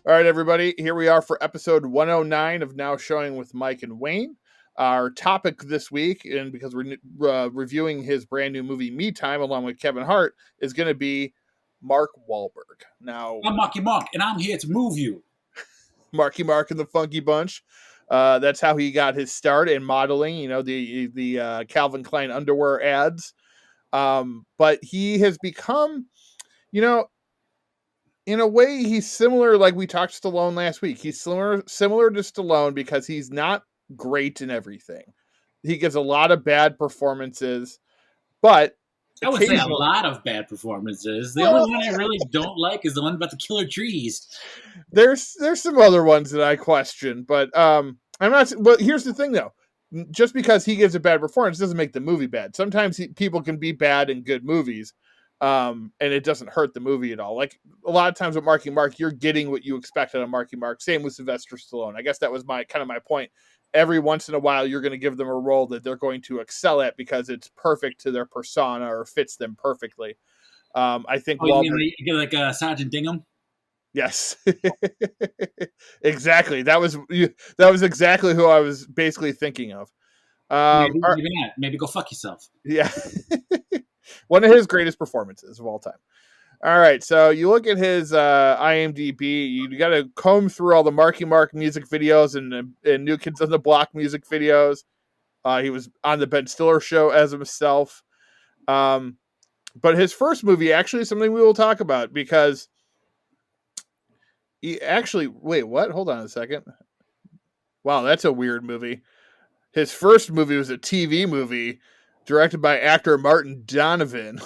All right, everybody, here we are for episode 109 of Now Showing with Mike and Wayne. Our topic this week, and because we're reviewing his brand new movie, Me Time, along with Kevin Hart, is going to be Mark Wahlberg. Now, I'm Marky Mark, and I'm here to move you. Marky Mark and the Funky Bunch. That's how he got his start in modeling, you know, the Calvin Klein underwear ads. But he has become, you know, in a way, he's similar, like we talked to Stallone last week. He's similar to Stallone because he's not great in everything. He gives a lot of bad performances, but I would say a lot of bad performances. The only one I really don't like is the one about the killer trees. There's some other ones that I question, but I'm not. Well, here's the thing, though. Just because he gives a bad performance doesn't make the movie bad. Sometimes people can be bad in good movies. And it doesn't hurt the movie at all. Like a lot of times with Marky Mark, you're getting what you expect out of Marky Mark. Same with Sylvester Stallone. I guess that was my point. Every once in a while, you're going to give them a role that they're going to excel at because it's perfect to their persona or fits them perfectly. I think. You mean like Sergeant Dingham? Yes, exactly. That was exactly who I was basically thinking of. Maybe go fuck yourself. Yeah. One of his greatest performances of all time. All right, so you look at his IMDb. You got to comb through all the Marky Mark music videos and New Kids on the Block music videos. He was on the Ben Stiller show as himself. But his first movie actually is something we will talk about because he actually... Wait, what? Hold on a second. Wow, that's a weird movie. His first movie was a TV movie directed by actor Martin Donovan,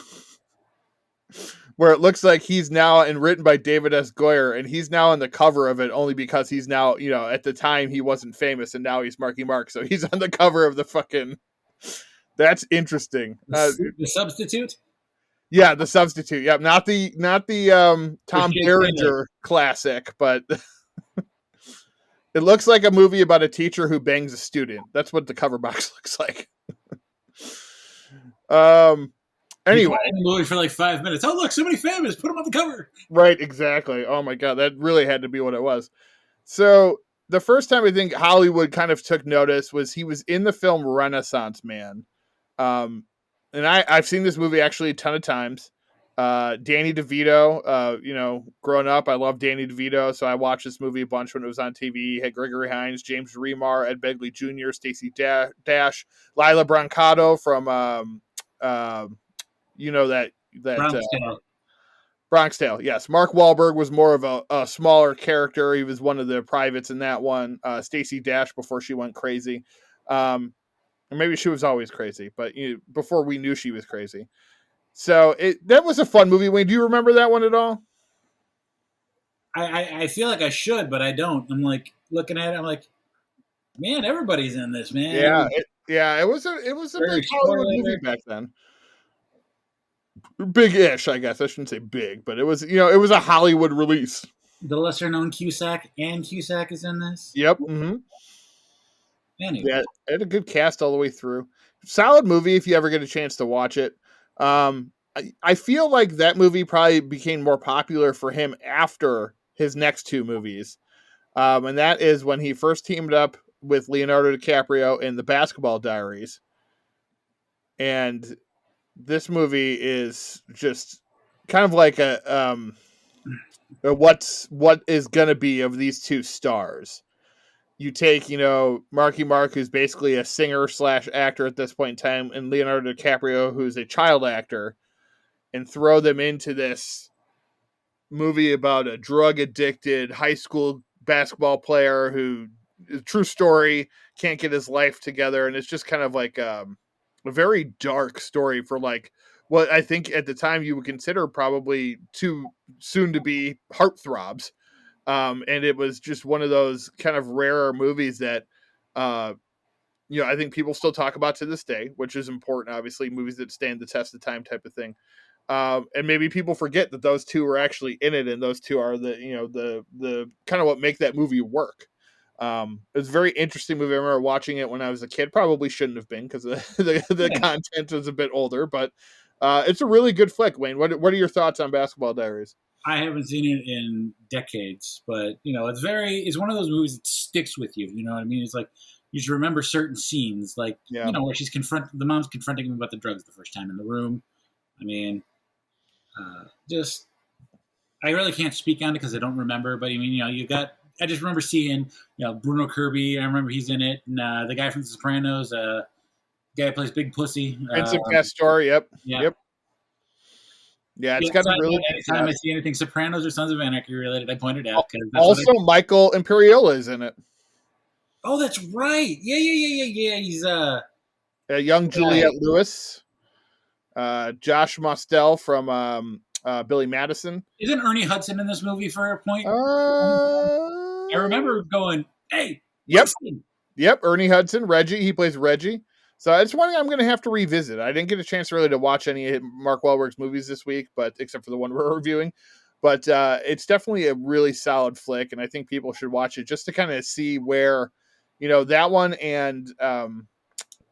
where it looks like he's now, and written by David S. Goyer, and he's now on the cover of it only because he's now, you know, at the time he wasn't famous, and now he's Marky Mark, so he's on the cover of the fucking... That's interesting. The Substitute? Yeah, The Substitute. Yep, not the Tom Berenger classic, but it looks like a movie about a teacher who bangs a student. That's what the cover box looks like. Anyway, the movie for like 5 minutes. Oh, look, somebody famous. Put him on the cover. Right, exactly. Oh my god, that really had to be what it was. So the first time I think Hollywood kind of took notice was he was in the film Renaissance Man. And I've seen this movie actually a ton of times. Danny DeVito, you know, growing up, I loved Danny DeVito, so I watched this movie a bunch when it was on TV. It had Gregory Hines, James Remar, Ed Begley Jr., Stacey Dash, Lila Brancato from you know, that Bronx Tale. Yes, Mark Wahlberg was more of a smaller character. He was one of the privates in that one. Stacey Dash before she went crazy. Or maybe she was always crazy, but before we knew she was crazy. So that was a fun movie. Wayne, do you remember that one at all? I feel like I should, but I don't. I'm like looking at it. I'm like, man, everybody's in this, man. Yeah, it was a big Hollywood movie back then. Big-ish, I guess. I shouldn't say big, but it was, you know, it was a Hollywood release. The lesser-known Cusack is in this. Yep. Mm-hmm. Anyway. Yeah, it had a good cast all the way through. Solid movie if you ever get a chance to watch it. I feel like that movie probably became more popular for him after his next two movies. And that is when he first teamed up with Leonardo DiCaprio in The Basketball Diaries. And this movie is just kind of like what is going to be of these two stars. You take, you know, Marky Mark, who's basically a singer / actor at this point in time, and Leonardo DiCaprio, who's a child actor, and throw them into this movie about a drug-addicted high school basketball player who, true story, can't get his life together. And it's just kind of like a very dark story for like what I think at the time you would consider probably two soon-to-be heartthrobs. And it was just one of those kind of rarer movies that, you know, I think people still talk about to this day, which is important, obviously, movies that stand the test of time type of thing. And maybe people forget that those two are actually in it, and those two are the, you know, the kind of what make that movie work. It was a very interesting movie. I remember watching it when I was a kid. Probably shouldn't have been because the Yeah, content was a bit older, but it's a really good flick. Wayne, what are your thoughts on Basketball Diaries? I haven't seen it in decades, but it's one of those movies that sticks with you. You know what I mean? It's like you just remember certain scenes, like Yeah, where the mom's confronting him about the drugs the first time in the room. I mean, just I really can't speak on it because I don't remember. But I mean, I just remember seeing Bruno Kirby. I remember he's in it, and the guy from The Sopranos, the guy who plays Big Pussy. Vincent Pastore. Yep, Yeah. yep. Yeah, it's Yeah, got so a really good anytime I cast. see anything Sopranos or Sons of Anarchy related, I point it out because that's what I. Also, Michael Imperioli is in it. Oh, that's right. Yeah, yeah, yeah, yeah, yeah. He's Young guy. Juliette Lewis. Josh Mostel from Billy Madison. Isn't Ernie Hudson in this movie for a point? I Uh, remember going, "Hey, yep, Hudson." yep. Ernie Hudson, Reggie. He plays Reggie. So it's one I'm going to have to revisit. I didn't get a chance really to watch any of Mark Wahlberg's movies this week, but except for the one we're reviewing. But it's definitely a really solid flick, and I think people should watch it just to kind of see where, that one and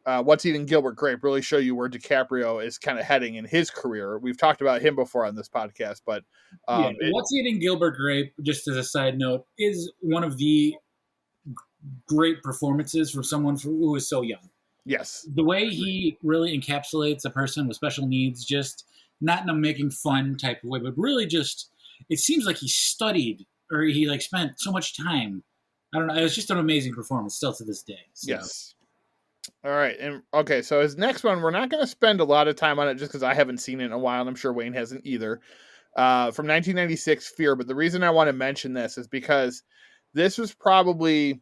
What's Eating Gilbert Grape really show you where DiCaprio is kind of heading in his career. We've talked about him before on this podcast, but Yeah, it, What's Eating Gilbert Grape, just as a side note, is one of the great performances from someone who is so young. yes, The way he really encapsulates a person with special needs, just not in a making fun type of way, but really just, it seems like he studied or he like spent so much time. I don't know. It was just an amazing performance still to this day. So, yes. All right, and okay, so his next one, we're not going to spend a lot of time on it just because I haven't seen it in a while, and I'm sure Wayne hasn't either. From 1996, Fear. But the reason I want to mention this is because this was probably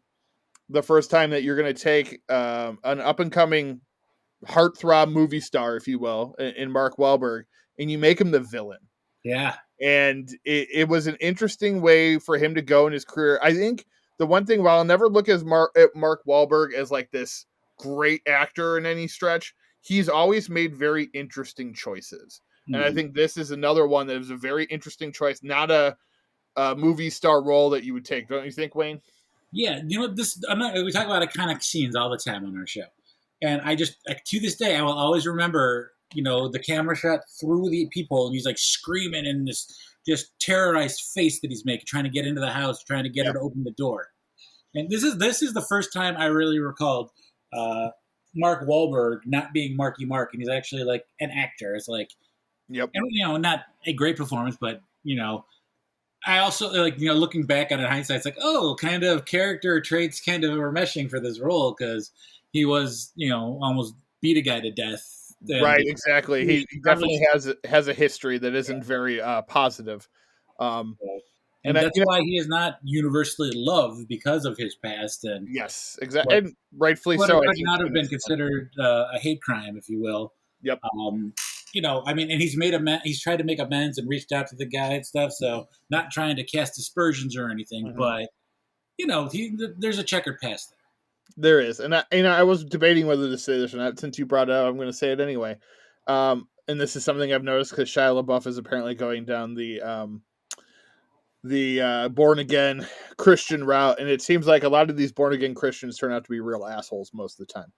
the first time that you're going to take an up and coming heartthrob movie star, if you will, in Mark Wahlberg, and you make him the villain. yeah. And it was an interesting way for him to go in his career. I think the one thing, while I'll never look at Mark Wahlberg as like this great actor in any stretch, he's always made very interesting choices. And I Mhm. think this is another one that is a very interesting choice, not a movie star role that you would take. Don't you think, Wayne? Yeah, we talk about iconic scenes all the time on our show, and I just like, to this day I will always remember the camera shot through the people and he's like screaming in this just terrorized face that he's making, trying to get into the house, trying to get her Yeah. to open the door. And this is the first time I really recalled uh, Mark Wahlberg not being Marky Mark, and he's actually like an actor. It's like, Yep. and not a great performance, but I also like looking back on it in hindsight, it's like, oh, kind of character traits kind of are meshing for this role because he was almost beat a guy to death, and Right. Exactly. he He was definitely has a history that isn't very positive. Um, and and I, that's why he is not universally loved because of his past, and yes, exactly, what and rightfully what so. I could think not have in been this one. considered a hate crime, if you will. Yep. I mean, and he's tried to make amends and reached out to the guy and stuff. So not trying to cast aspersions or anything, Mhm. but there's a checkered past there. There is, and I was debating whether to say this or not. Since you brought it up, I'm going to say it anyway. And this is something I've noticed because Shia LaBeouf is apparently going down the born again Christian route, and it seems like a lot of these born again Christians turn out to be real assholes most of the time.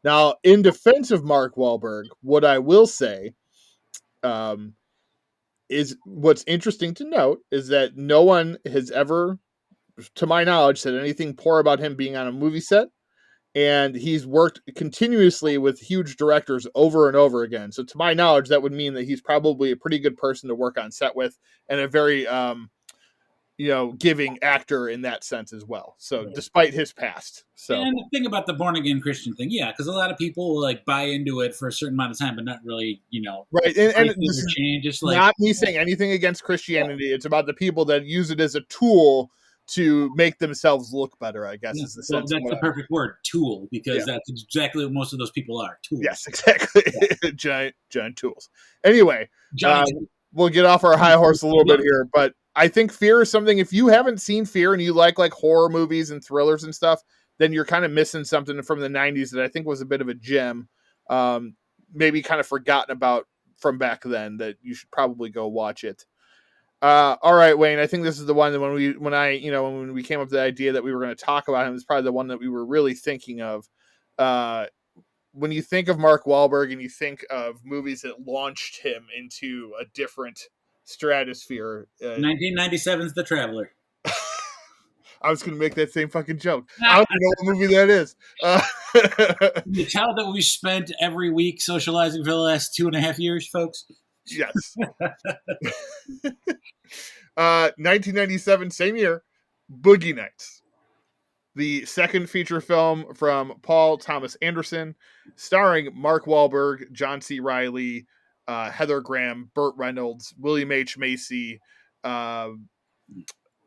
Now, in defense of Mark Wahlberg, what I will say um, is what's interesting to note is that no one has ever, to my knowledge, said anything poor about him being on a movie set, and he's worked continuously with huge directors over and over again. So, to my knowledge, that would mean that he's probably a pretty good person to work on set with, and a very giving actor in that sense as well. So, Right. despite his past, so And the thing about the born again Christian thing, yeah, because a lot of people will like buy into it for a certain amount of time, but not really, right, break and it this or is change. Just like, not me saying anything against yeah, Christianity. It's about the people that use it as a tool to make themselves look better, I guess, yeah. is the Well, sense of that's what the perfect word, tool, yeah. because that's exactly what most of those people are, Yes, tools. exactly. Yeah. giant tools. Anyway, Giant. we'll get off our high horse a little bit here, but I think Fear is something. If you haven't seen Fear and you like horror movies and thrillers and stuff, then you're kind of missing something from the '90s that I think was a bit of a gem. Maybe kind of forgotten about from back then. That you should probably go watch it. All right, Wayne. I think this is the one that when we came up with the idea that we were going to talk about him, it's probably the one that we were really thinking of. Uh, when you think of Mark Wahlberg and you think of movies that launched him into a different stratosphere, 1997's The Traveler. I was going to make that same fucking joke. I don't even know what movie that is. You tell that we spent every week socializing for the last 2.5 years, folks. Yes. 1997, same year, Boogie Nights, the second feature film from Paul Thomas Anderson, starring Mark Wahlberg, John C. Reilly, Heather Graham, Burt Reynolds, William H. Macy, uh,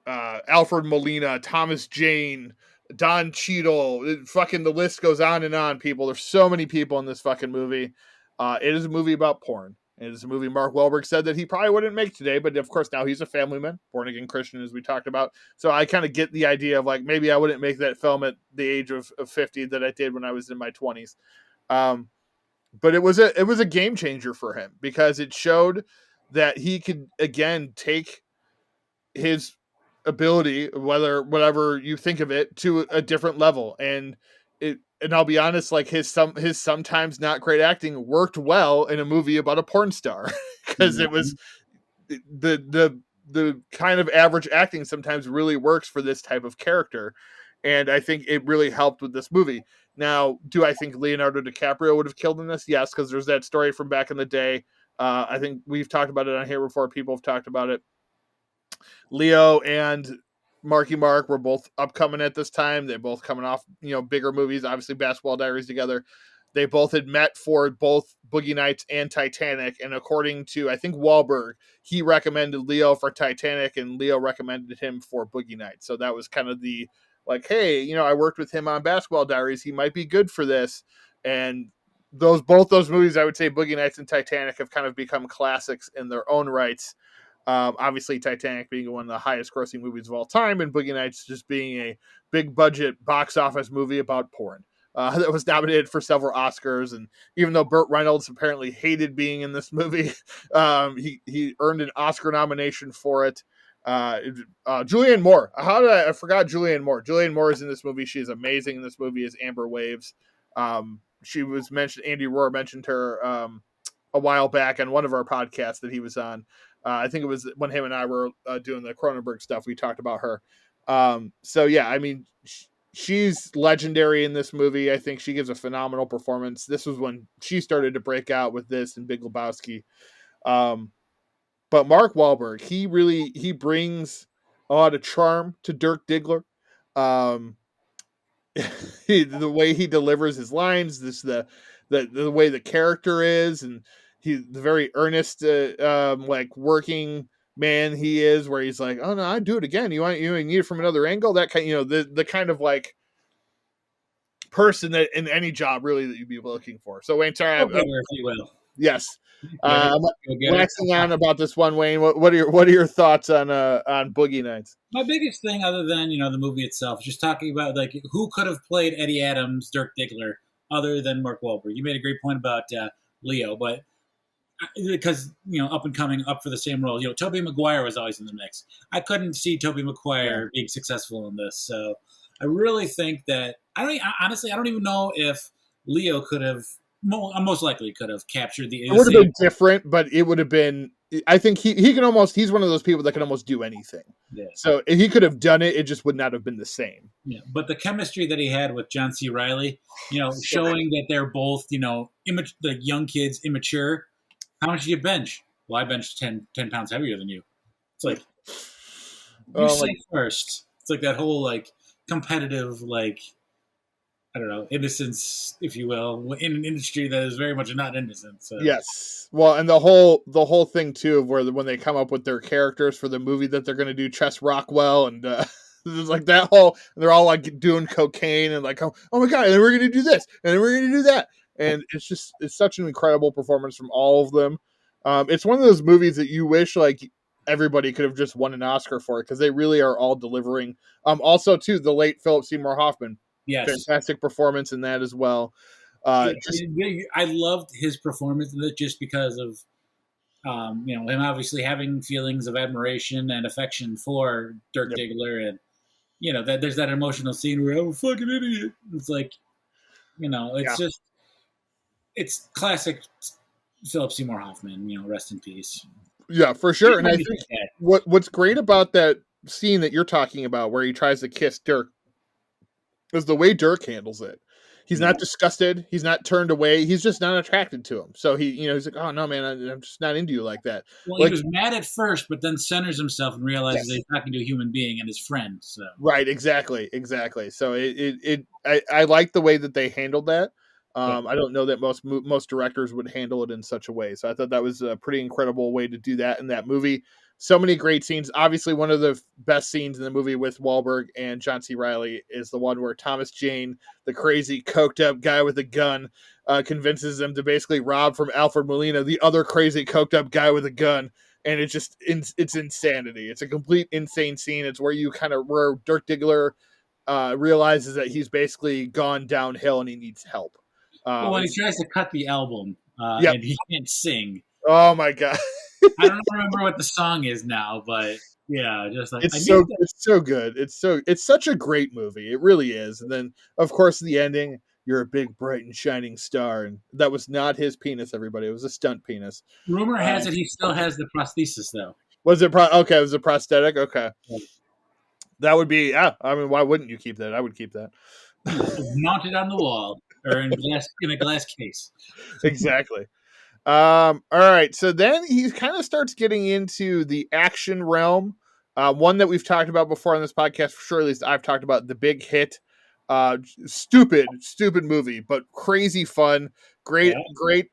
Alfred Molina, Thomas Jane, Don Cheadle. Fucking the list goes on and on, people. There's so many people in this fucking movie. It is a movie about porn. It is a movie Mark Wahlberg said that he probably wouldn't make today, but of course now he's a family man, born again Christian, as we talked about. So I kind of get the idea of like maybe I wouldn't make that film at the age of 50 that I did when I was in my 20s. But it was a game changer for him because it showed that he could again take his ability, whatever you think of it, to a different level. And I'll be honest, like his sometimes not great acting worked well in a movie about a porn star because it was the kind of average acting sometimes really works for this type of character. And I think it really helped with this movie. Now, do I think Leonardo DiCaprio would have killed in this? Yes, because there's that story from back in the day. I think we've talked about it on here before. People have talked about it. Leo and Marky Mark were both upcoming at this time. They're both coming off, bigger movies, obviously Basketball Diaries together. They both had met for both Boogie Nights and Titanic. And according to, I think, Wahlberg, he recommended Leo for Titanic and Leo recommended him for Boogie Nights. So that was kind of the, like, hey, I worked with him on Basketball Diaries. He might be good for this. And both those movies, I would say Boogie Nights and Titanic have kind of become classics in their own rights. Obviously, Titanic being one of the highest grossing movies of all time, and Boogie Nights just being a big budget box office movie about porn. That was nominated for several Oscars, and even though Burt Reynolds apparently hated being in this movie, he earned an Oscar nomination for it. Julianne Moore. I forgot Julianne Moore. Julianne Moore is in this movie. She is amazing in this movie as Amber Waves. She was mentioned. Andy Rohr mentioned her a while back on one of our podcasts that he was on. I think it was when him and I were doing the Cronenberg stuff. We talked about her. So yeah, I mean, she's legendary in this movie. I think she gives a phenomenal performance. This was when she started to break out with this and Big Lebowski. But Mark Wahlberg, he brings a lot of charm to Dirk Diggler. The way he delivers his lines, the way the character is, and he's the very earnest, like working man he is, where he's like, "Oh no, I'd do it again. You need it from another angle." That kind, the kind of like person that in any job really that you'd be looking for. So Wayne, sorry, if you will. Yes, I'm waxing on about this one, Wayne. What are your thoughts on Boogie Nights? My biggest thing, other than the movie itself, is just talking about like who could have played Eddie Adams, Dirk Diggler, other than Mark Wahlberg. You made a great point about Leo, but because up and coming, up for the same role, Tobey Maguire was always in the mix. I couldn't see Tobey Maguire being successful in this, so I really think that honestly, I don't even know if Leo could have. Most likely could have captured the. It would have been different, but it would have been. I think he can almost. He's one of those people that can almost do anything. Yeah. So if he could have done it, it just would not have been the same. Yeah, but the chemistry that he had with John C. Reilly, showing that they're both, the young kids, immature. How much do you bench? Well, I benched 10 pounds heavier than you. It's like you say first. It's like that whole like competitive like. I don't know, innocence, if you will, in an industry that is very much not innocent. So. Yes. Well, and the whole thing too of where when they come up with their characters for the movie that they're going to do, Chess Rockwell, and there's like that whole, they're all like doing cocaine and like, oh my god, and then we're going to do this, and then we're going to do that, and it's such an incredible performance from all of them. It's one of those movies that you wish like everybody could have just won an Oscar for it because they really are all delivering. Also, too, the late Philip Seymour Hoffman. Yes. Fantastic performance in that as well. I loved his performance in it just because of Him obviously having feelings of admiration and affection for Dirk Yep. Diggler, and that there's that emotional scene where I'm a fucking idiot. It's like, it's Yeah. just it's classic Philip Seymour Hoffman. Rest in peace. Yeah, for sure. And I think what's great about that scene that you're talking about where he tries to kiss Dirk is the way Dirk handles it. He's Yeah. not disgusted. He's not turned away. He's just not attracted to him. So he's like, oh no, man, I'm just not into you like that. Well, he Like, was mad at first, but then centers himself and realizes that yes, he's talking to a human being and his friend. So right, exactly. So I like the way that they handled that. yeah. I don't know that most directors would handle it in such a way. So I thought that was a pretty incredible way to do that in that movie. So many great scenes. Obviously, one of the best scenes in the movie with Wahlberg and John C. Reilly is the one where Thomas Jane, the crazy coked up guy with a gun, convinces them to basically rob from Alfred Molina, the other crazy coked up guy with a gun. And it's insanity. It's a complete insane scene. It's where where Dirk Diggler realizes that he's basically gone downhill and he needs help. Well, when he tries to cut the album Yep. and he can't sing. Oh my god. I don't remember what the song is now, but yeah, just like It's so good. It's such a great movie. It really is. And then of course the ending, you're a big bright and shining star, and that was not his penis, everybody. It was a stunt penis. Rumor has it he still has the prosthesis though. Was it okay, it was a prosthetic? Okay. That would be I mean, why wouldn't you keep that? I would keep that. Mounted on the wall or in a glass case. Exactly. All right. So then he kind of starts getting into the action realm. One that we've talked about before on this podcast, for sure, at least I've talked about, The Big Hit. Stupid movie, but crazy fun. Great, Yeah. great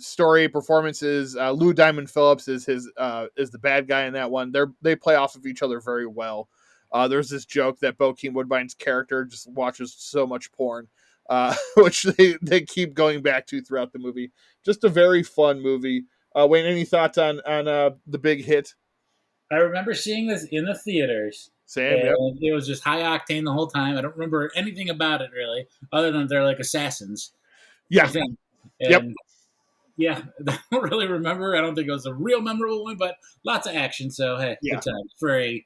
story, performances. Lou Diamond Phillips is the bad guy in that one. They play off of each other very well. There's this joke that Bokeem Woodbine's character just watches so much porn, which they keep going back to throughout the movie. Just a very fun movie. Wayne, any thoughts on The Big Hit? I remember seeing this in the theaters. Sam, yep. It was just high octane the whole time. I don't remember anything about it really, other than they're like assassins. Yeah. I think. Yep. And yeah, I don't really remember. I don't think it was a real memorable one, but lots of action. So hey, good time for a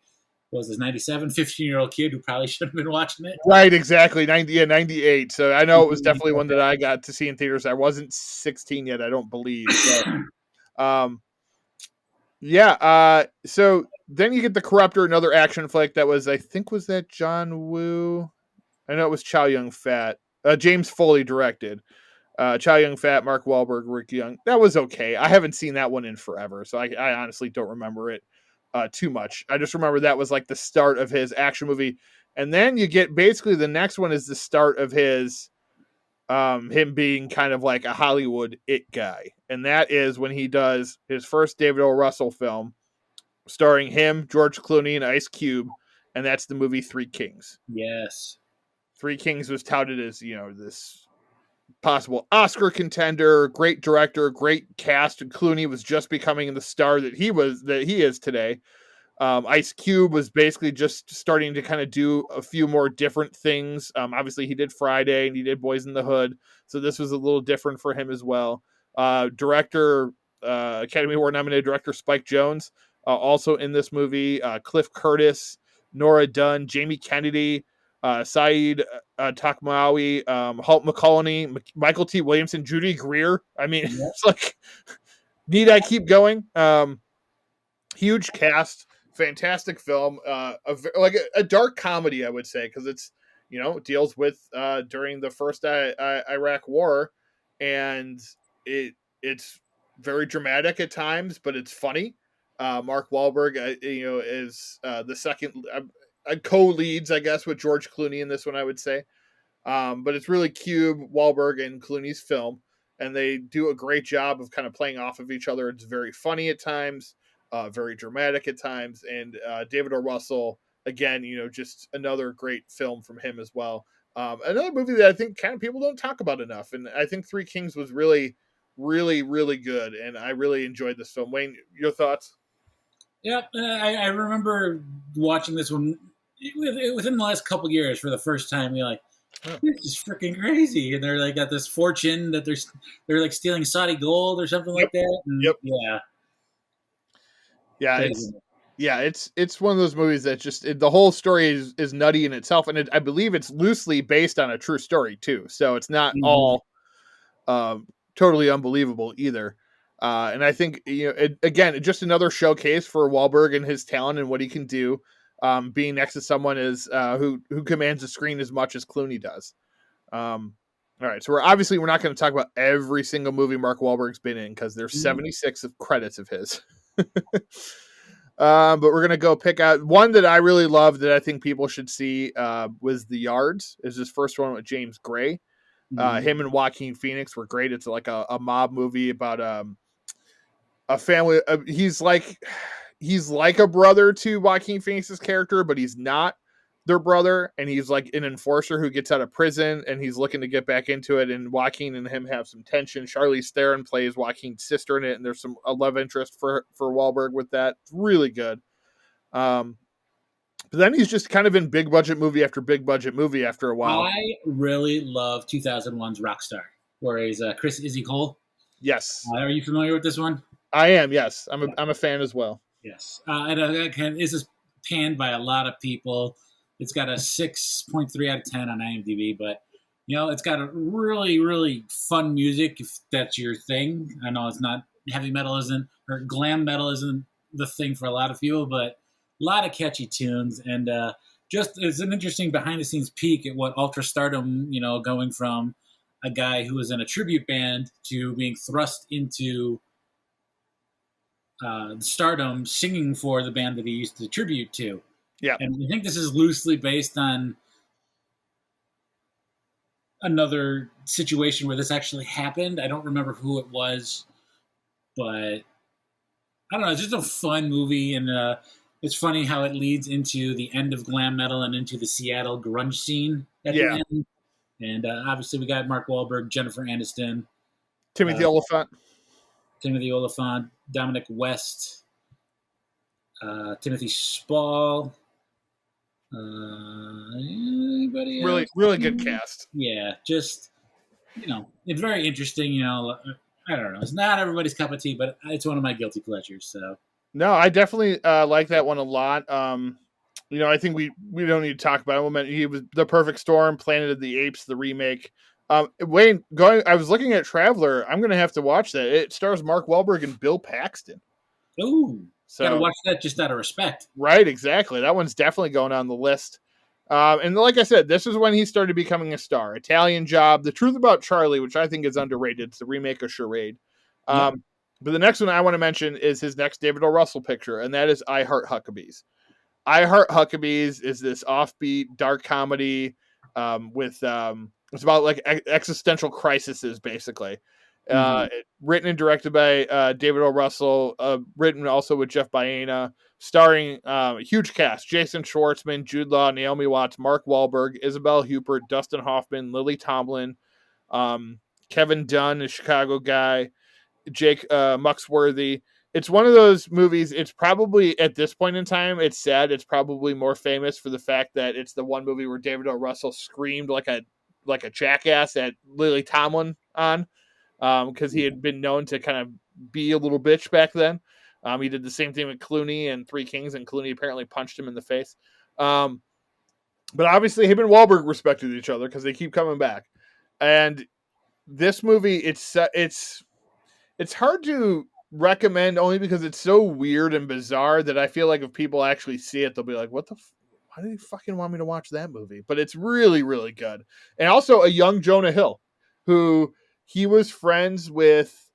what was this 97, 15-year-old kid who probably should have been watching it. Right, exactly. 98. So I know it was definitely one that I got to see in theaters. I wasn't 16 yet, I don't believe. So, so then you get The Corruptor, another action flick that was, I think, was that John Woo? I know it was Chow Yun-fat. James Foley directed. Chow Yun-fat, Mark Wahlberg, Rick Young. That was okay. I haven't seen that one in forever, so I honestly don't remember it too much. I just remember that was like the start of his action movie. And then you get basically the next one is the start of his him being kind of like a Hollywood it guy. And that is when he does his first David O. Russell film starring him, George Clooney, and Ice Cube. And that's the movie Three Kings. Yes. Three Kings was touted as, this possible Oscar contender, great director, great cast, and Clooney was just becoming the star that he is today. Ice Cube was basically just starting to kind of do a few more different things. Obviously, he did Friday and he did Boys in the Hood, so this was a little different for him as well. Director, Academy Award nominated director Spike Jonze, also in this movie. Cliff Curtis, Nora Dunn, Jamie Kennedy, Saeed Takmawi, Holt McCallany, Michael T. Williamson, Judy Greer. I mean, it's like, need I keep going? Huge cast, fantastic film, a dark comedy, I would say, because it's deals with during the first Iraq War, and it's very dramatic at times, but it's funny. Mark Wahlberg, is the second co-leads, I guess, with George Clooney in this one, I would say. But it's really Cube, Wahlberg, and Clooney's film, and they do a great job of kind of playing off of each other. It's very funny at times, very dramatic at times, and David O. Russell, again, just another great film from him as well. Another movie that I think kind of people don't talk about enough, and I think Three Kings was really, really, really good, and I really enjoyed this film. Wayne, your thoughts? Yeah, I remember watching this one within the last couple years for the first time. You're like, this is freaking crazy, and they're like got this fortune that they're like stealing Saudi gold or something like that. And, Yep. Yeah. Yeah, Crazy. it's one of those movies that just the whole story is nutty in itself, and I believe it's loosely based on a true story too. So it's not Mm-hmm. all totally unbelievable either. And I think again, just another showcase for Wahlberg and his talent and what he can do. Being next to someone who commands the screen as much as Clooney does. All right, so we're not going to talk about every single movie Mark Wahlberg's been in because there's 76 of credits of his. But we're gonna go pick out one that I really love that I think people should see. Was The Yards? Is his first one with James Gray. Mm-hmm. Him and Joaquin Phoenix were great. It's like a mob movie about a family. He's like a brother to Joaquin Phoenix's character, but he's not their brother, and he's like an enforcer who gets out of prison and he's looking to get back into it. And Joaquin and him have some tension. Charlize Theron plays Joaquin's sister in it, and there's a love interest for Wahlberg with that. It's really good. But then he's just kind of in big budget movie after big budget movie after a while. I really love 2001's Rockstar, where he's Chris Izzy Cole. Yes, Are you familiar with this one? I am. Yes, I'm a fan as well. Yes. This is panned by a lot of people. It's got a 6.3 out of 10 on IMDb, but it's got a really, really fun music if that's your thing. I know it's not heavy metal or glam metal isn't the thing for a lot of people, but a lot of catchy tunes, and just it's an interesting behind the scenes peek at what ultra stardom, going from a guy who was in a tribute band to being thrust into stardom singing for the band that he used to tribute to. Yeah. And I think this is loosely based on another situation where this actually happened. I don't remember who it was, but I don't know. It's just a fun movie, and it's funny how it leads into the end of glam metal and into the Seattle grunge scene at the end. And obviously, we got Mark Wahlberg, Jennifer Aniston, Timothy Olyphant, Dominic West, Timothy Spall. Anybody else? Really good cast. Yeah, just it's very interesting. I don't know. It's not everybody's cup of tea, but it's one of my guilty pleasures. So no, I definitely like that one a lot. I think we don't need to talk about it. He was The Perfect Storm, Planet of the Apes, the remake. Wayne, I was looking at Traveler. I'm going to have to watch that. It stars Mark Wahlberg and Bill Paxton. Ooh, so gotta watch that just out of respect. Right, exactly. That one's definitely going on the list. And like I said, this is when he started becoming a star. Italian Job, The Truth About Charlie, which I think is underrated. It's the remake of Charade. But the next one I want to mention is his next David O. Russell picture, and that is I Heart Huckabees. I Heart Huckabees is this offbeat dark comedy with it's about like existential crises, basically. Written and directed by David O. Russell, written also with Jeff Baena, starring a huge cast: Jason Schwartzman, Jude Law, Naomi Watts, Mark Wahlberg, Isabel Huppert, Dustin Hoffman, Lily Tomlin, Kevin Dunn, a Chicago guy, Jake Muxworthy. It's one of those movies. It's probably at this point in time, it's sad. It's probably more famous for the fact that it's the one movie where David O. Russell screamed like a jackass at Lily Tomlin on, because he had been known to kind of be a little bitch back then. He did the same thing with Clooney and Three Kings, and Clooney apparently punched him in the face. But obviously, him and Wahlberg respected each other because they keep coming back. And this movie, it's hard to recommend only because it's so weird and bizarre that I feel like if people actually see it, they'll be like, "What the? Why do you fucking want me to watch that movie?" But it's really, really good. And also a young Jonah Hill, who he was friends with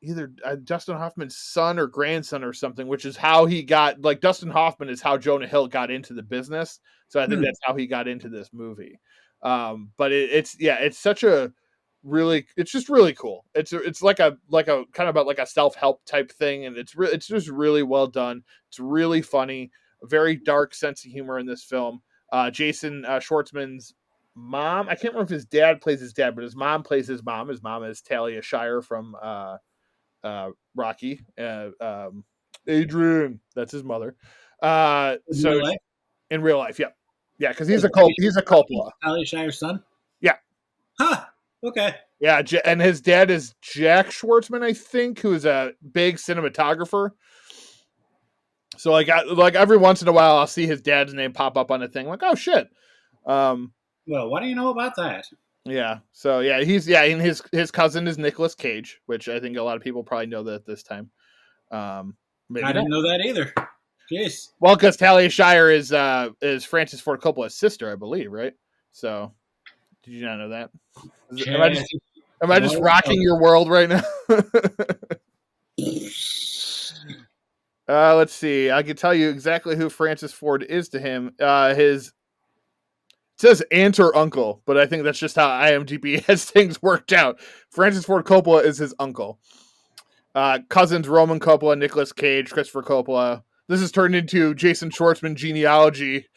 either Dustin Hoffman's son or grandson or something, which is how he got, like, Dustin Hoffman is how Jonah Hill got into the business. So I think that's how he got into this movie. But it's such a really, it's just really cool. It's like a kind of about like a self-help type thing. And it's just really well done. It's really funny, a very dark sense of humor in this film. Jason Schwartzman's mom, I can't remember if his dad plays his dad, but his mom plays his mom. His mom is Talia Shire from Rocky. Adrian, that's his mother. In real life, yeah, because he's a Coppola. Talia Shire's son. Yeah. Huh. Okay. Yeah, and his dad is Jack Schwartzman, I think, who is a big cinematographer. So like every once in a while, I'll see his dad's name pop up on a thing. Like, oh shit. Well, what do you know about that? Yeah. So yeah, and his cousin is Nicolas Cage, which I think a lot of people probably know that at this time. Maybe I not. didn't know that either. Jeez. Well, because Talia Shire is Francis Ford Coppola's sister, I believe, right? So did you not know that? Jeez. Am I just rocking your world right now? Let's see. I can tell you exactly who Francis Ford is to him. It says aunt or uncle, but I think that's just how IMDb has things worked out. Francis Ford Coppola is his uncle. Cousins Roman Coppola, Nicolas Cage, Christopher Coppola. This has turned into Jason Schwartzman genealogy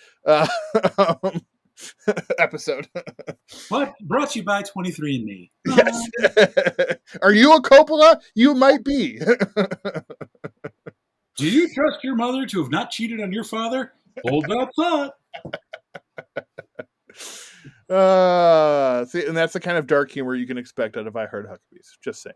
episode. What? Brought to you by 23andMe. Yes. Are you a Coppola? You might be. Do you trust your mother to have not cheated on your father? Hold that thought. See, and that's the kind of dark humor you can expect out of I Heard Huckabees. Just saying.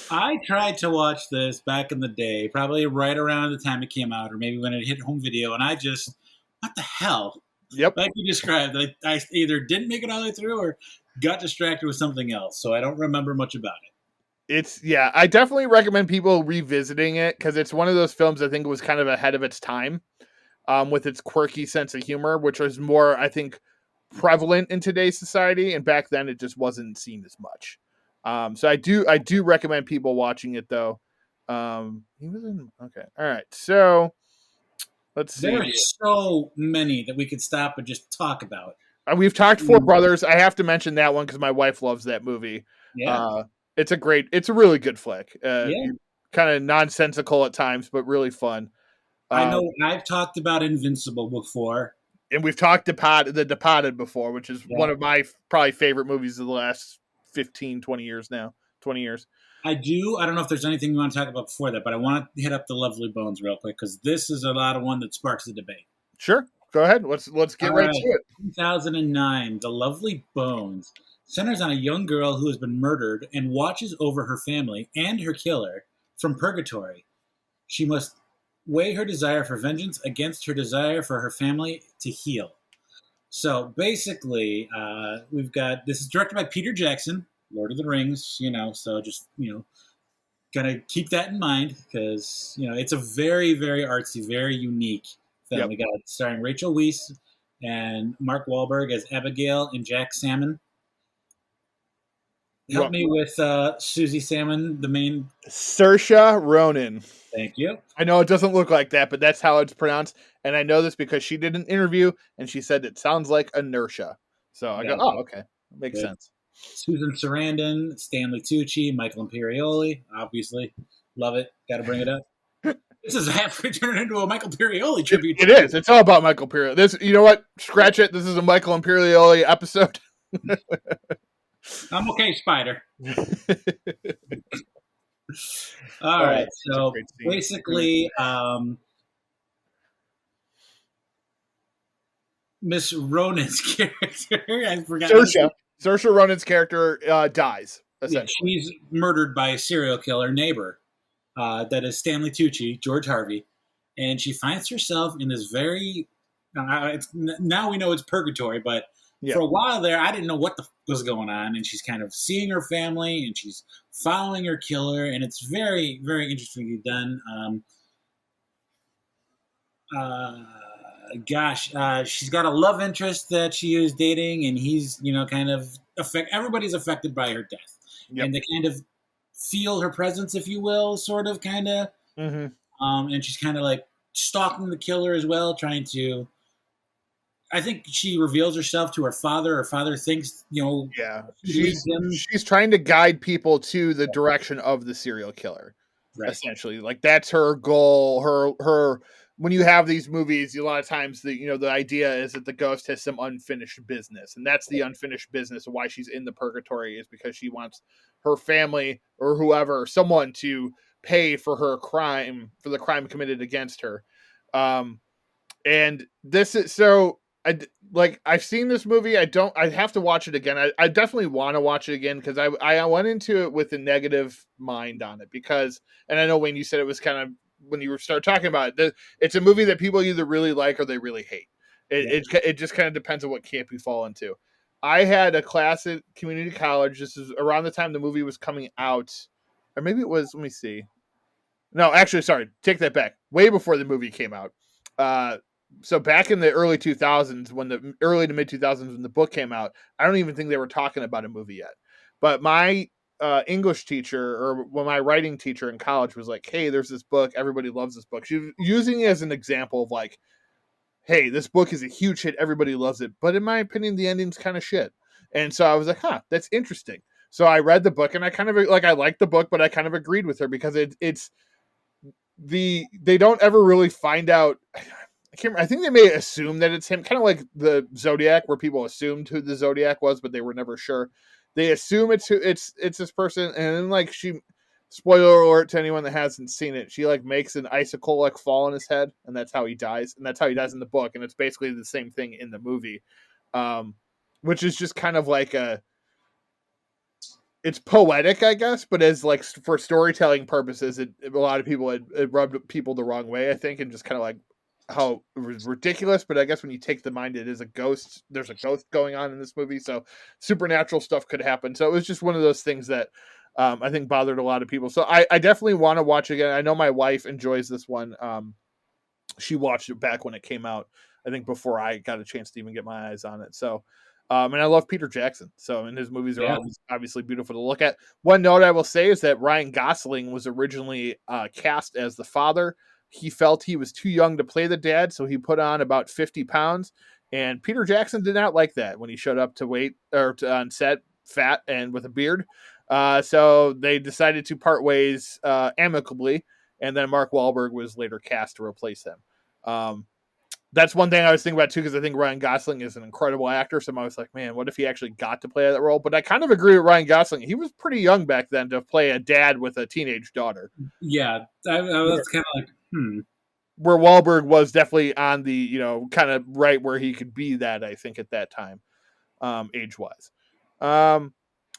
I tried to watch this back in the day, probably right around the time it came out, or maybe when it hit home video, and I just, what the hell? Yep. Like you described, I either didn't make it all the way through or got distracted with something else, so I don't remember much about it. I definitely recommend people revisiting it because it's one of those films I think was kind of ahead of its time, with its quirky sense of humor, which was more, I think, prevalent in today's society, and back then it just wasn't seen as much. So I do recommend people watching it though. He was in okay. All right. So let's see. There are so many that we could stop and just talk about. We've talked Four Brothers. I have to mention that one because my wife loves that movie. Yeah. It's a really good flick. Yeah. Kind of nonsensical at times, but really fun. I know I've talked about Invincible before. And we've talked The Departed before, which is one of my probably favorite movies of the last 15, 20 years now. 20 years. I don't know if there's anything you want to talk about before that, but I want to hit up The Lovely Bones real quick because this is a lot of one that sparks a debate. Sure. Go ahead. Let's get right to it. 2009, The Lovely Bones centers on a young girl who has been murdered and watches over her family and her killer from purgatory. She must weigh her desire for vengeance against her desire for her family to heal. So basically, we've got this is directed by Peter Jackson, Lord of the Rings, so just, gonna keep that in mind because, it's a very, very artsy, very unique film. Yep. We got starring Rachel Weisz and Mark Wahlberg as Abigail and Jack Salmon. Help me with Susie Salmon, the main. Saoirse Ronan. Thank you. I know it doesn't look like that, but that's how it's pronounced. And I know this because she did an interview and she said it sounds like inertia. So I go, oh, okay. Makes sense. Susan Sarandon, Stanley Tucci, Michael Imperioli, obviously. Love it. Got to bring it up. This is halfway turned into a Michael Imperioli tribute. It is. It's all about Michael Imperioli. This, you know what? Scratch it. This is a Michael Imperioli episode. I'm okay, Spider. All right. So basically, Miss Ronan's character, I forgot. Saoirse Ronan's character dies, essentially. Yeah, she's murdered by a serial killer neighbor that is Stanley Tucci, George Harvey. And she finds herself in this very, now we know it's purgatory, but for a while there, I didn't know what was going on. And she's kind of seeing her family and she's following her killer. And it's very, very interestingly done. She's got a love interest that she is dating, and he's, kind of everybody's affected by her death. Yep. And they kind of feel her presence, if you will, sort of, kind of. Mm-hmm. And she's kind of like stalking the killer as well, trying to. I think she reveals herself to her father. Her father thinks, she's trying to guide people to the direction of the serial killer, essentially. Like that's her goal. Her when you have these movies, a lot of times the idea is that the ghost has some unfinished business, and that's the unfinished business of why she's in the purgatory is because she wants her family or whoever, someone to pay for her crime, for the crime committed against her. And this is so. I've seen this movie. I have to watch it again. I definitely want to watch it again because I went into it with a negative mind on it because, and I know Wayne, you said it was kind of when you start talking about it, it's a movie that people either really like or they really hate. It just kind of depends on what camp you fall into. I had a class at community college. This is around the time the movie was coming out, or maybe it was. Let me see. No, actually, sorry, take that back. Way before the movie came out. Uh, so back in the early 2000s, when the early to mid 2000s, when the book came out, I don't even think they were talking about a movie yet. But my English teacher, or well, my writing teacher in college, was like, "Hey, there's this book. Everybody loves this book." She was using it as an example of like, "Hey, this book is a huge hit. Everybody loves it, but in my opinion, the ending's kind of shit." And so I was like, "Huh, that's interesting." So I read the book, and I kind of like I liked the book, but I kind of agreed with her because it's they don't ever really find out. I think they may assume that it's him, kind of like the Zodiac, where people assumed who the Zodiac was, but they were never sure. They assume it's this person, and then like spoiler alert to anyone that hasn't seen it, she like makes an icicle like fall on his head, and that's how he dies, and that's how he dies in the book, and it's basically the same thing in the movie, um, which is just kind of like it's poetic, I guess, but as like for storytelling purposes, a lot of people it rubbed people the wrong way, I think, and just kind of like how it was ridiculous. But I guess when you take the mind, it is a ghost. There's a ghost going on in this movie, so supernatural stuff could happen. So it was just one of those things that I think bothered a lot of people. So I definitely want to watch it again. I know my wife enjoys this one. She watched it back when it came out, I think before I got a chance to even get my eyes on it. So, and I love Peter Jackson. So, and his movies are Yeah. always obviously beautiful to look at. One note I will say is that Ryan Gosling was originally cast as the father. He felt he was too young to play the dad, so he put on about 50 pounds. And Peter Jackson did not like that when he showed up to wait or on set, fat and with a beard. So they decided to part ways amicably, and then Mark Wahlberg was later cast to replace him. Um, that's one thing I was thinking about too, because I think Ryan Gosling is an incredible actor. So I was like, man, what if he actually got to play that role? But I kind of agree with Ryan Gosling. He was pretty young back then to play a dad with a teenage daughter. Yeah, I was kind of like, Where Wahlberg was definitely on the, kind of right where he could be that, I think, at that time, age wise.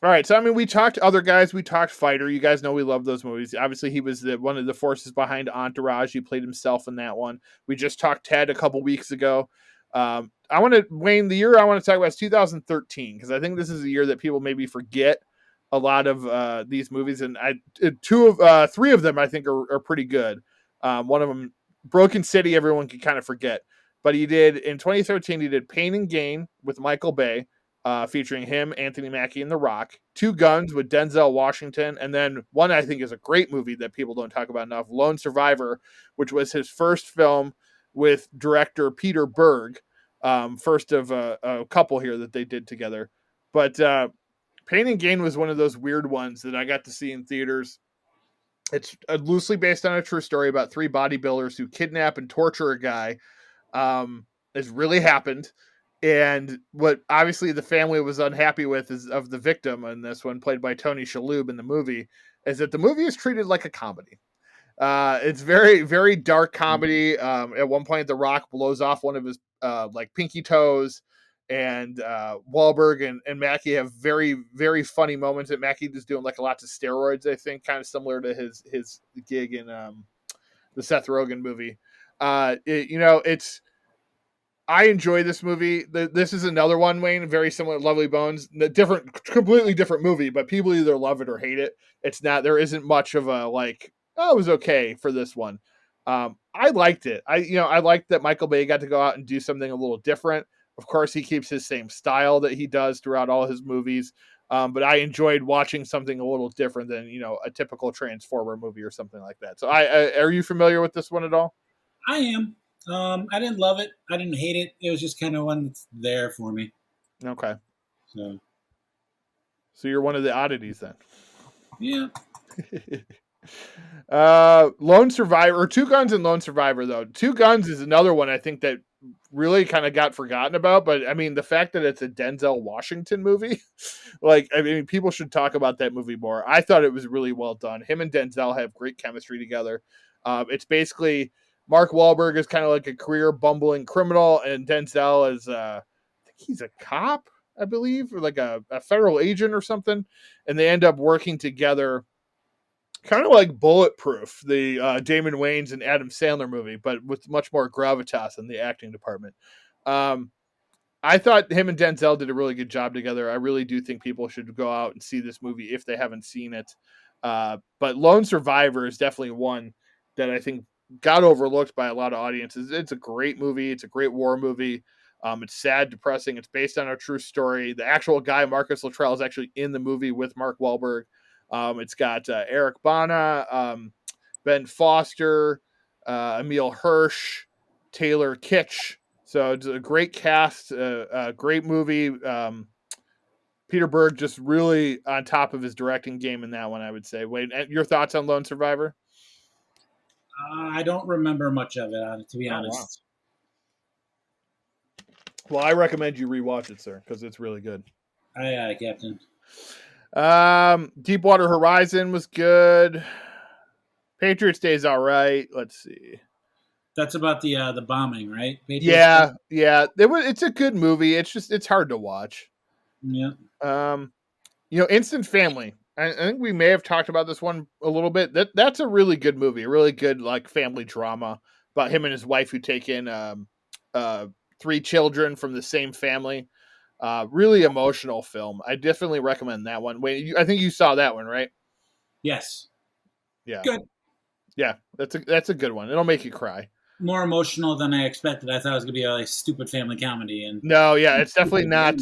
All right, so I mean, we talked other guys. We talked Fighter. You guys know we love those movies. Obviously, he was one of the forces behind Entourage. He played himself in that one. We just talked Ted a couple weeks ago. I want to Wayne. The year I want to talk about is 2013 because I think this is a year that people maybe forget a lot of these movies, and three of them I think are pretty good. One of them, Broken City, everyone can kind of forget, but he did in 2013. He did Pain and Gain with Michael Bay. Featuring him, Anthony Mackie, and The Rock. Two Guns with Denzel Washington. And then one I think is a great movie that people don't talk about enough, Lone Survivor, which was his first film with director Peter Berg. First of a couple here that they did together. But Pain and Gain was one of those weird ones that I got to see in theaters. It's loosely based on a true story about three bodybuilders who kidnap and torture a guy. It's really happened. And what obviously the family was unhappy with is of the victim in this one, played by Tony Shalhoub in the movie, is that the movie is treated like a comedy. It's very, very dark comedy. At one point, The Rock blows off one of his like pinky toes, and Wahlberg and Mackie have very, very funny moments. That Mackie is doing like lots of steroids, I think, kind of similar to his gig in the Seth Rogen movie. It's I enjoy this movie. This is another one, Wayne, very similar to Lovely Bones. Completely different movie, but people either love it or hate it. It's not. There isn't much of a like. Oh, it was okay for this one. I liked it. I liked that Michael Bay got to go out and do something a little different. Of course, he keeps his same style that he does throughout all his movies. But I enjoyed watching something a little different than a typical Transformer movie or something like that. So, are you familiar with this one at all? I am. I didn't love it. I didn't hate it. It was just kind of one that's there for me. Okay. So you're one of the oddities then. Yeah. Lone Survivor, or Two Guns and Lone Survivor, though. Two Guns is another one I think that really kind of got forgotten about. But I mean, the fact that it's a Denzel Washington movie, people should talk about that movie more. I thought it was really well done. Him and Denzel have great chemistry together. It's basically Mark Wahlberg is kind of like a career bumbling criminal, and Denzel is, I think he's a cop, I believe, or like a federal agent or something. And they end up working together Kind of like Bulletproof, the Damon Wayans and Adam Sandler movie, but with much more gravitas in the acting department. Um, I thought him and Denzel did a really good job together. I really do think people should go out and see this movie if they haven't seen it. But Lone Survivor is definitely one that I think got overlooked by a lot of audiences. It's a great movie. It's a great war movie. It's sad, depressing. It's based on a true story. The actual guy, Marcus Luttrell, is actually in the movie with Mark Wahlberg. It's got Eric Bana, Ben Foster, Emil Hirsch, Taylor Kitsch. So it's a great cast, a great movie. Peter Berg just really on top of his directing game in that one, I would say. Wait, your thoughts on Lone Survivor? I don't remember much of it, to be Oh, honest. Wow. Well, I recommend you rewatch it, sir, because it's really good. Aye, aye, Captain. Deepwater Horizon was good. Patriots Day is all right. Let's see. That's about the bombing, right? Patriots Yeah. It's a good movie. It's hard to watch. Yeah. Instant Family. I think we may have talked about this one a little bit. That's a really good movie, a really good like family drama about him and his wife who take in 3 children from the same family. Really emotional film. I definitely recommend that one. Wait, I think you saw that one, right? Yes. Yeah. Good. Yeah, that's a good one. It'll make you cry. More emotional than I expected. I thought it was gonna be a stupid family comedy, and no, yeah, it's definitely not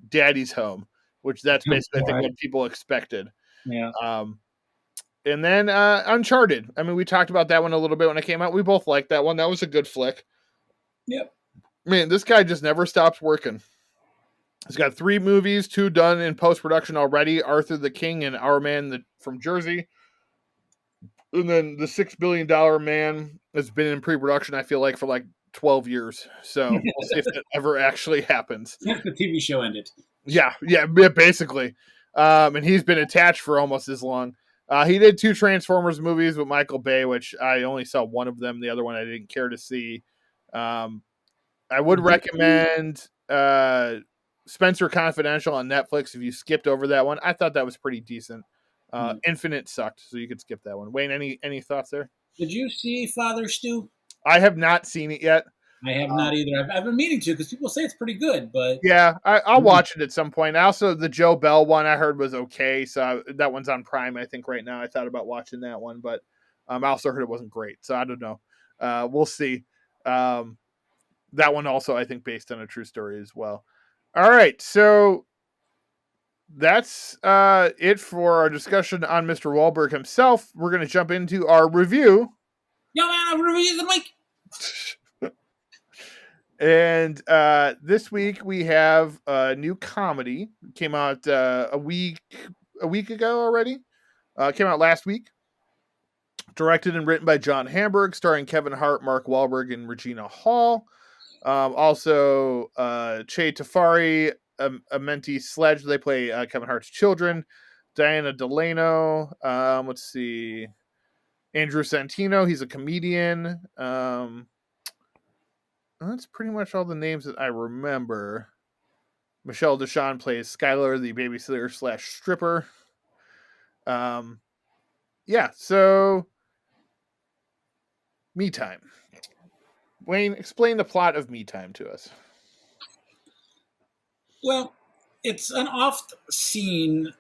Daddy's Home, which that's basically I think what people expected. Yeah. And then Uncharted. I mean, we talked about that one a little bit when it came out. We both liked that one. That was a good flick. Yep. Man, this guy just never stops working. He's got 3 movies, 2 done in post-production already. Arthur the King and Our Man from Jersey. And then the $6 billion Man has been in pre-production, I feel like, for like 12 years. So we'll see if that ever actually happens. Since the TV show ended. Yeah, basically. And he's been attached for almost as long. He did 2 Transformers movies with Michael Bay, which I only saw one of them. The other one I didn't care to see. I would recommend Spencer Confidential on Netflix if you skipped over that one. I thought that was pretty decent. Infinite sucked, so you could skip that one. Wayne, any thoughts there? Did you see Father Stu? I have not seen it yet. I have not either. I've been meaning to because people say it's pretty good, but yeah, I'll watch it at some point. Also, the Joe Bell one I heard was okay, so that one's on Prime, I think, right now. I thought about watching that one, but I also heard it wasn't great, so I don't know. We'll see. That one also, I think, based on a true story as well. All right, so that's it for our discussion on Mr. Wahlberg himself. We're going to jump into our review. Yo, man, I'm reviewing the week. And this week we have a new comedy. It came out a week ago already. Came out last week. Directed and written by John Hamburg, starring Kevin Hart, Mark Wahlberg, and Regina Hall. Also, Che Tafari, Amenti Sledge. They play Kevin Hart's children. Diana Delano. Let's see. Andrew Santino. He's a comedian. That's pretty much all the names that I remember. Michelle Deshawn plays Skylar, the babysitter / stripper. Yeah, so Me Time. Wayne, explain the plot of Me Time to us. Well, it's an oft-seen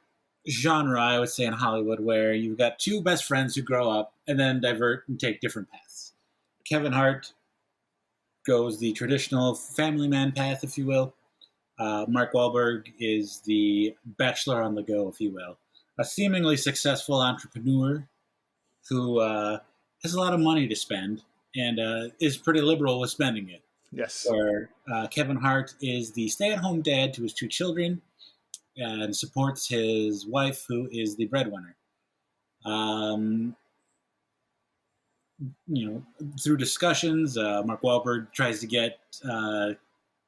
genre, I would say, in Hollywood, where you've got 2 best friends who grow up and then divert and take different paths. Kevin Hart goes the traditional family man path, if you will. Mark Wahlberg is the bachelor on the go, if you will. A seemingly successful entrepreneur who has a lot of money to spend and is pretty liberal with spending it. Yes. Where Kevin Hart is the stay-at-home dad to his 2 children and supports his wife, who is the breadwinner. Through discussions, Mark Wahlberg tries to get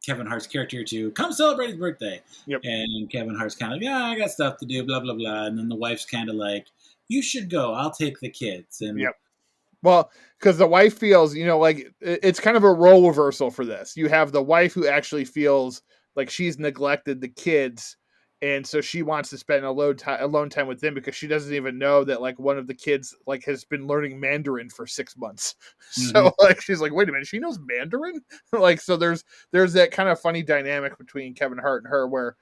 Kevin Hart's character to come celebrate his birthday. Yep. And Kevin Hart's kind of like, I got stuff to do, blah, blah, blah. And then the wife's kind of like, you should go. I'll take the kids. And yep. Well, because the wife feels, like it's kind of a role reversal for this. You have the wife who actually feels like she's neglected the kids and so she wants to spend alone time with them because she doesn't even know that like one of the kids like has been learning Mandarin for 6 months. Mm-hmm. So like she's like, wait a minute, she knows Mandarin. Like so there's that kind of funny dynamic between Kevin Hart and her where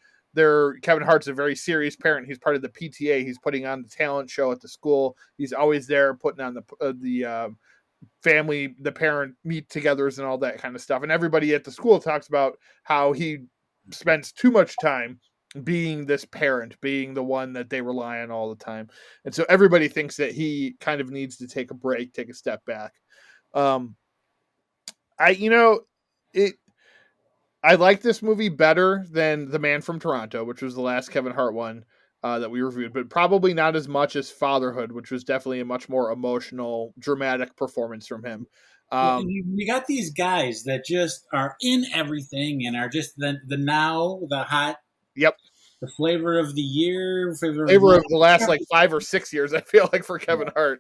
Kevin Hart's a very serious parent. He's part of the PTA. He's putting on the talent show at the school. He's always there putting on the family, the parent meet-togethers and all that kind of stuff. And everybody at the school talks about how he spends too much time being this parent, being the one that they rely on all the time. And so everybody thinks that he kind of needs to take a break, take a step back. Um, I, you know, it. I like this movie better than The Man from Toronto, which was the last Kevin Hart one that we reviewed, but probably not as much as Fatherhood, which was definitely a much more emotional, dramatic performance from him. Well, and we got these guys that just are in everything and are just the now, the hot, Yep. the flavor of the year, Flavor of the last like 5 or 6 years, I feel like, for Kevin Hart.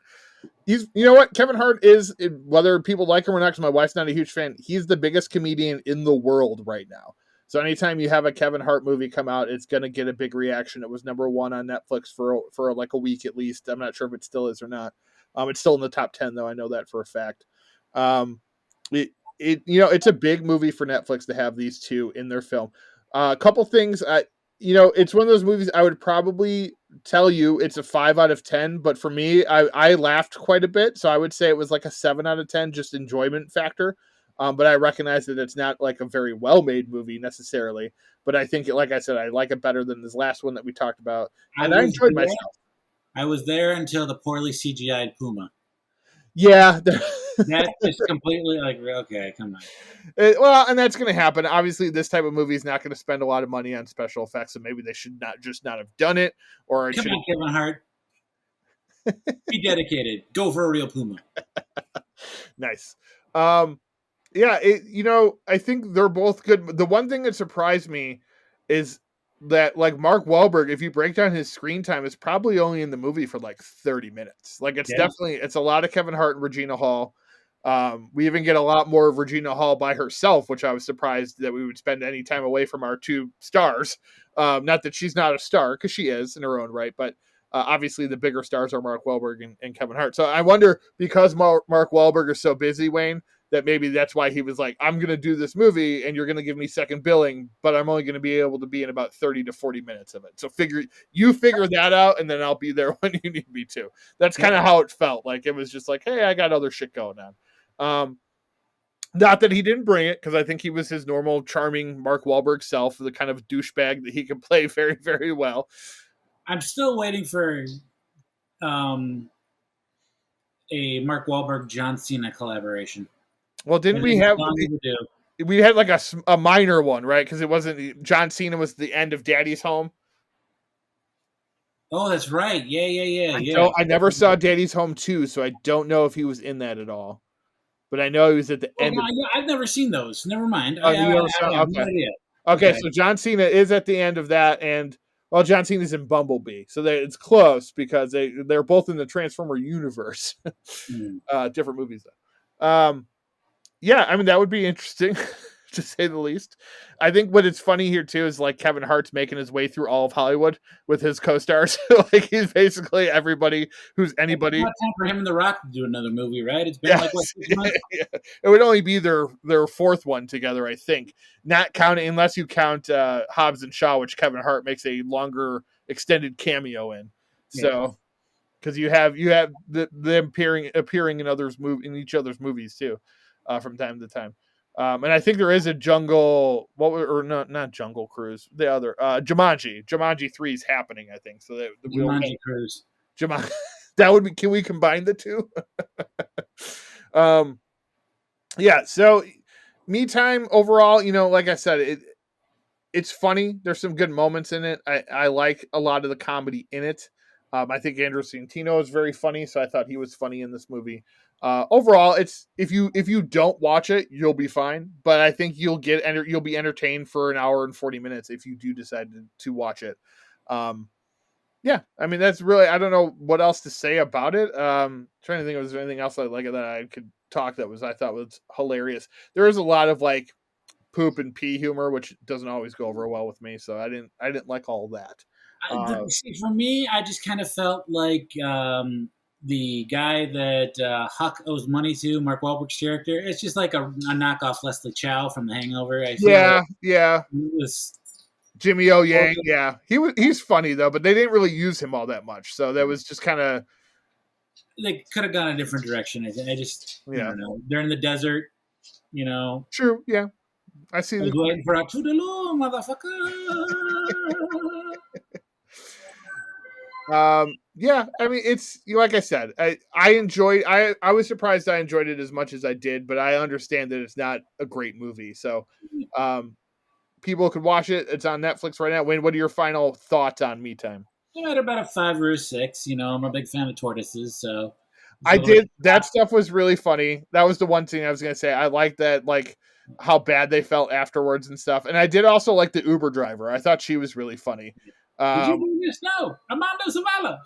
You know what? Kevin Hart is, whether people like him or not, because my wife's not a huge fan, he's the biggest comedian in the world right now. So anytime you have a Kevin Hart movie come out, it's going to get a big reaction. It was #1 on Netflix for like a week at least. I'm not sure if it still is or not. It's still in the top 10 though. I know that for a fact. It's a big movie for Netflix to have these two in their film. A couple things. It's one of those movies I would probably tell you it's a 5 out of 10, but for me, I laughed quite a bit, so I would say it was like a 7 out of 10, just enjoyment factor. But I recognize that it's not like a very well-made movie necessarily. But I think, like I said, I like it better than this last one that we talked about, and I enjoyed myself. I was there until the poorly CGI'd Puma. Yeah. That's just completely like, okay, come on. Well, and that's going to happen. Obviously, this type of movie is not going to spend a lot of money on special effects, so maybe they should not have done it. Or come on, Kevin Hart, be dedicated. Go for a real Puma. Nice. Yeah, I think they're both good. The one thing that surprised me is that like Mark Wahlberg, if you break down his screen time, is probably only in the movie for like 30 minutes. Like it's a lot of Kevin Hart and Regina Hall. We even get a lot more of Regina Hall by herself, which I was surprised that we would spend any time away from our two stars. Not that she's not a star, because she is in her own right, but obviously the bigger stars are Mark Wahlberg and Kevin Hart. So I wonder, because Mark Wahlberg is so busy, Wayne, that maybe that's why he was like, I'm going to do this movie and you're going to give me second billing, but I'm only going to be able to be in about 30 to 40 minutes of it. So figure that out, and then I'll be there when you need me to. That's kind of how it felt. Like it was just like, hey, I got other shit going on. Not that he didn't bring it, because I think he was his normal charming Mark Wahlberg self, the kind of douchebag that he can play very, very well. I'm still waiting for a Mark Wahlberg John Cena collaboration. Well, didn't we have? We had like a minor one, right? Because it wasn't John Cena was the end of Daddy's Home. Oh, that's right. Yeah. I never saw Daddy's Home 2, so I don't know if he was in that at all. But I know he was at the end. I've never seen those. Never mind. Oh, you never saw? Okay. Okay, so John Cena is at the end of that, and John Cena's in Bumblebee, so it's close because they're both in the Transformer universe. Different movies though. Yeah, I mean that would be interesting to say the least. I think what is funny here too is like Kevin Hart's making his way through all of Hollywood with his co-stars. Like he's basically everybody who's anybody. It's not time for him and The Rock to do another movie, right? It's been like what, 6 months? Yeah. It would only be their fourth one together, I think. Not counting unless you count Hobbs and Shaw, which Kevin Hart makes a longer extended cameo in. So because you have them appearing in each other's movies too, from time to time. And I think there is a Jungle, not Jungle Cruise, the other Jumanji 3 is happening, I think. So the Jumanji Cruise. That would be. Can we combine the two? Yeah. So Me Time overall, like I said, it's funny. There's some good moments in it. I like a lot of the comedy in it. I think Andrew Santino is very funny, so I thought he was funny in this movie. Overall, it's if you don't watch it, you'll be fine. But I think you'll be entertained for an hour and 40 minutes if you do decide to watch it. Yeah, I mean that's really, I don't know what else to say about it. Trying to think if there's anything else that I could talk I thought was hilarious. There is a lot of like poop and pee humor, which doesn't always go over well with me. So I didn't like all that. See, for me, I just kind of felt like the guy that Huck owes money to, Mark Wahlberg's character. It's just like a knockoff Leslie Chow from The Hangover. I feel like Yeah. it was Jimmy O Yang, yeah, he's funny though, but they didn't really use him all that much, so that was just kind of. They could have gone a different direction. I don't know. They're in the desert, you know. True, yeah, I see. I was waiting for a toodaloo, motherfucker. Yeah, I mean, it's like I said, I enjoyed. I was surprised I enjoyed it as much as I did, but I understand that it's not a great movie, so people could watch it. It's on Netflix right now. Wayne, what are your final thoughts on Me Time? I'm at about a 5 or a 6. You know, I'm a big fan of tortoises, so I did. That stuff was really funny. That was the one thing I was gonna say. I like that, like how bad they felt afterwards and stuff. And I did also like the Uber driver. I thought she was really funny. Did you do this? No, Armando Zavala.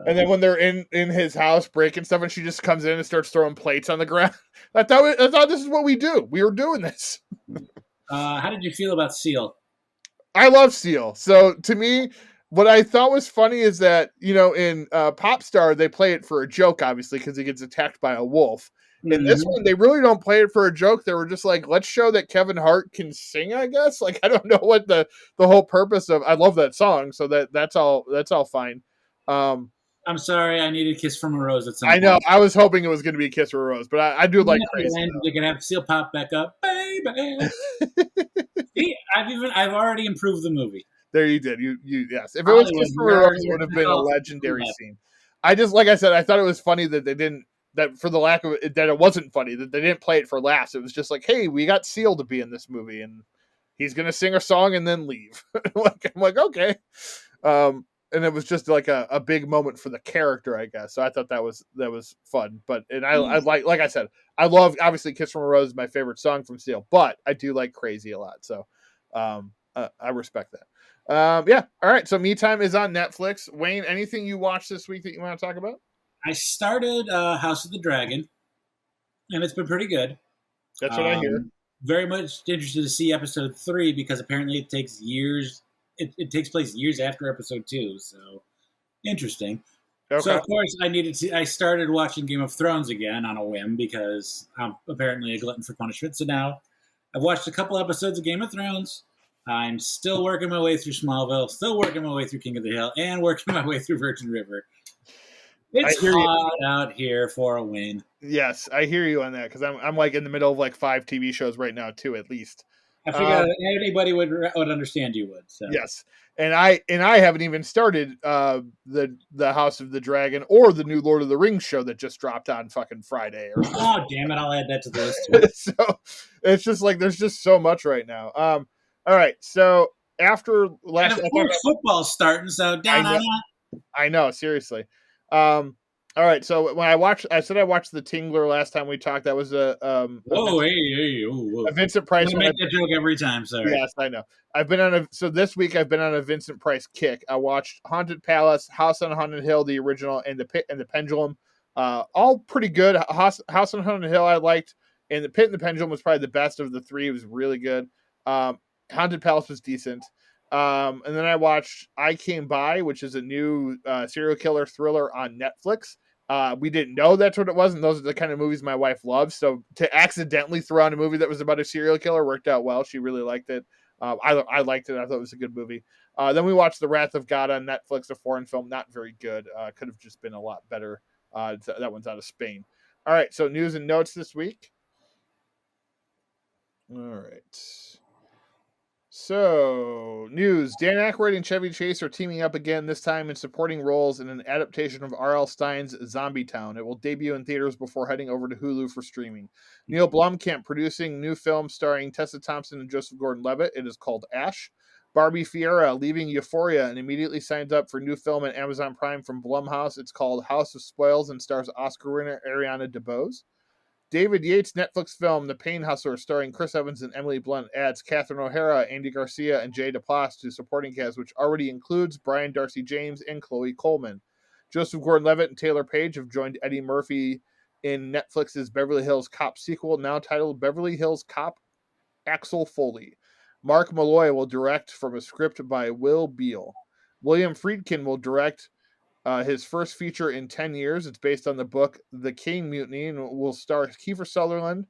And then when they're in his house breaking stuff, and she just comes in and starts throwing plates on the ground. I thought this is what we do. We were doing this. How did you feel about Seal? I love Seal. So to me, what I thought was funny is that, you know, in Pop Star, they play it for a joke, obviously, because he gets attacked by a wolf. In this one, they really don't play it for a joke. They were just like, let's show that Kevin Hart can sing, I guess. Like, I don't know what the whole purpose of. I love that song, so that's all fine. I'm sorry, I needed Kiss from a Rose at some point. I know. I was hoping it was going to be Kiss from a Rose, but I do like Crazy. They can have Seal pop back up, baby. See, I've already improved the movie. There you did. You yes. If it was Kiss from a Rose, it would have been a legendary scene. I just, like I said, I thought it was funny that they didn't. That for the lack of it, that it wasn't funny that they didn't play it for laughs. It was just like, hey, we got Seal to be in this movie, and he's gonna sing a song and then leave. I'm like, okay. And it was just like a big moment for the character, I guess. So I thought that was fun. But I like I said, I love, obviously Kiss from a Rose is my favorite song from Seal, but I do like Crazy a lot. So I respect that. Yeah. All right. So Me Time is on Netflix. Wayne, anything you watched this week that you want to talk about? I started House of the Dragon, and it's been pretty good. That's what I hear. Very much interested to see episode 3 because apparently it takes years. It takes place years after episode 2, so interesting. Okay. So of course I started watching Game of Thrones again on a whim because I'm apparently a glutton for punishment. So now I've watched a couple episodes of Game of Thrones. I'm still working my way through Smallville, still working my way through King of the Hill, and working my way through Virgin River. It's hot out here for a win. Yes, I hear you on that because I'm like in the middle of like 5 TV shows right now too, at least. I figured anybody would understand you would. So. Yes, and I haven't even started the House of the Dragon or the new Lord of the Rings show that just dropped on fucking Friday. Oh damn it! I'll add that to the list too. So it's just like there's just so much right now. All right, so after last, and of course football's starting. So I know, seriously. All right, so when I watched the Tingler last time we talked. That was a Vincent Price. I make that joke every time. Sorry. Yes, I know. This week I've been on a Vincent Price kick. I watched Haunted Palace, House on Haunted Hill, the original, and the Pit and the Pendulum. All pretty good. House on Haunted Hill I liked, and the Pit and the Pendulum was probably the best of the 3. It was really good. Haunted Palace was decent. And then I watched I Came By, which is a new serial killer thriller on Netflix. We didn't know that's what it was, and those are the kind of movies my wife loves. So to accidentally throw on a movie that was about a serial killer worked out well. She really liked it. I liked it. I thought it was a good movie. Then we watched The Wrath of God on Netflix, a foreign film, not very good. Could have just been a lot better. That one's out of Spain. All right, so news and notes this week. All right. So, news. Dan Aykroyd and Chevy Chase are teaming up again, this time in supporting roles in an adaptation of R.L. Stine's Zombie Town. It will debut in theaters before heading over to Hulu for streaming. Neil Blomkamp producing new film starring Tessa Thompson and Joseph Gordon-Levitt. It is called Ash. Barbie Fiera leaving Euphoria and immediately signs up for new film on Amazon Prime from Blumhouse. It's called House of Spoils and stars Oscar winner Ariana DeBose. David Yates' Netflix film The Pain Hustler, starring Chris Evans and Emily Blunt, adds Catherine O'Hara, Andy Garcia, and Jay DePlace to supporting cast, which already includes Brian Darcy James and Chloe Coleman. Joseph Gordon-Levitt and Taylor Page have joined Eddie Murphy in Netflix's Beverly Hills Cop sequel, now titled Beverly Hills Cop Axel Foley. Mark Malloy will direct from a script by Will Beal. William Friedkin will direct his first feature in 10 years. It's based on the book The Caine Mutiny and will star Kiefer Sutherland,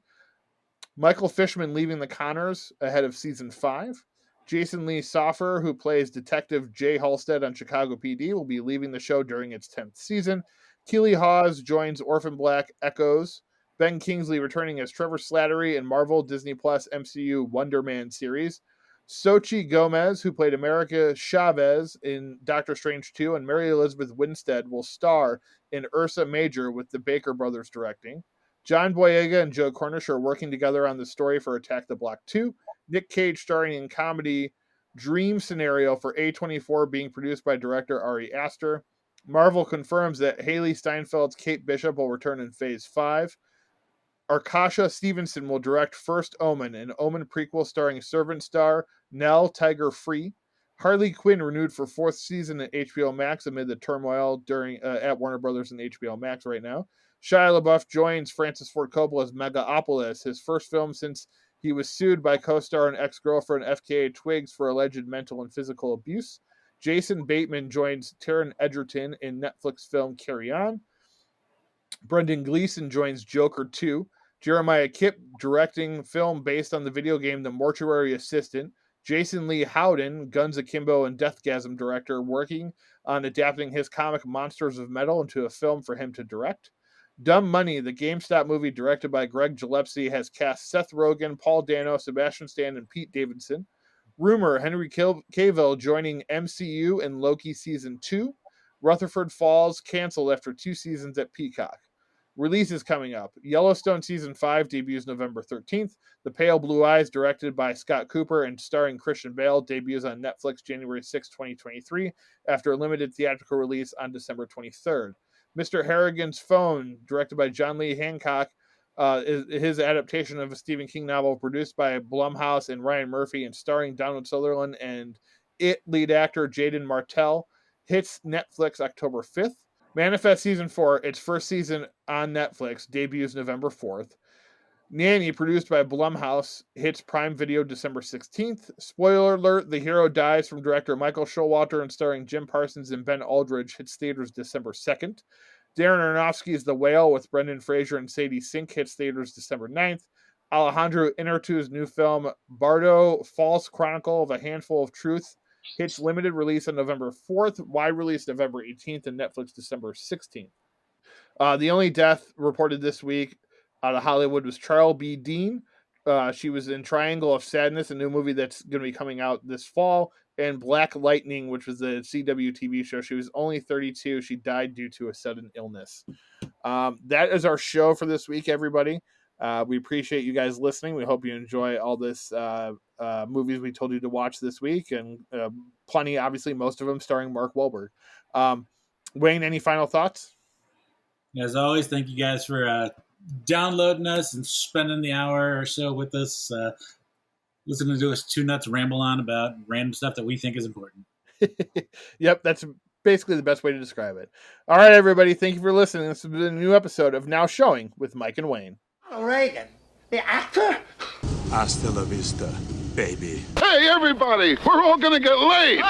Michael Fishman leaving the Connors ahead of season 5. Jason Lee Soffer, who plays Detective Jay Halstead on Chicago PD, will be leaving the show during its 10th season. Keely Hawes joins Orphan Black Echoes. Ben Kingsley returning as Trevor Slattery in Marvel Disney Plus MCU Wonder Man series. Xochitl Gomez, who played America Chavez in Doctor Strange 2, and Mary Elizabeth Winstead will star in Ursa Major with the Baker brothers directing. John Boyega and Joe Cornish are working together on the story for Attack the Block 2. Nick Cage starring in comedy Dream Scenario for A24 being produced by director Ari Aster. Marvel confirms that Haley Steinfeld's Kate Bishop will return in Phase 5. Arkasha Stevenson will direct First Omen, an Omen prequel starring Servant star Nell Tiger Free. Harley Quinn renewed for 4th season at HBO Max amid the turmoil during at Warner Brothers and HBO Max right now. Shia LaBeouf joins Francis Ford Coppola's Megapolis, his first film since he was sued by co-star and ex-girlfriend FKA Twigs for alleged mental and physical abuse. Jason Bateman joins Taron Egerton in Netflix film Carry On. Brendan Gleeson joins Joker 2. Jeremiah Kipp directing film based on the video game The Mortuary Assistant. Jason Lee Howden, Guns Akimbo and Deathgasm director, working on adapting his comic Monsters of Metal into a film for him to direct. Dumb Money, the GameStop movie directed by Greg Gillespie, has cast Seth Rogen, Paul Dano, Sebastian Stan, and Pete Davidson. Rumor, Henry Cavill joining MCU in Loki Season 2. Rutherford Falls canceled after 2 seasons at Peacock. Releases coming up. Yellowstone Season 5 debuts November 13th. The Pale Blue Eyes, directed by Scott Cooper and starring Christian Bale, debuts on Netflix January 6, 2023, after a limited theatrical release on December 23rd. Mr. Harrigan's Phone, directed by John Lee Hancock, is his adaptation of a Stephen King novel produced by Blumhouse and Ryan Murphy and starring Donald Sutherland and It lead actor Jaden Martell, hits Netflix October 5th. Manifest Season 4, its first season on Netflix, debuts November 4th. Nanny, produced by Blumhouse, hits Prime Video December 16th. Spoiler alert, The Hero Dies from director Michael Showalter and starring Jim Parsons and Ben Aldridge hits theaters December 2nd. Darren Aronofsky's The Whale with Brendan Fraser and Sadie Sink hits theaters December 9th. Alejandro Inarritu's new film Bardo, False Chronicle of a Handful of Truth hits limited release on November 4th, wide release November 18th, and Netflix December 16th. The only death reported this week out of Hollywood was Charles B. Dean. She was in Triangle of Sadness, a new movie that's going to be coming out this fall, and Black Lightning, which was a CW TV show. She was only 32. She died due to a sudden illness. That is our show for this week, everybody. We appreciate you guys listening. We hope you enjoy all this movies we told you to watch this week, and plenty, obviously, most of them starring Mark Wahlberg. Wayne, any final thoughts? As always, thank you guys for downloading us and spending the hour or so with us, listening to us two nuts ramble on about random stuff that we think is important. Yep, that's basically the best way to describe it. All right, everybody, thank you for listening. This has been a new episode of Now Showing with Mike and Wayne. Reagan, the actor? Hasta la vista, baby. Hey, everybody, we're all gonna get laid.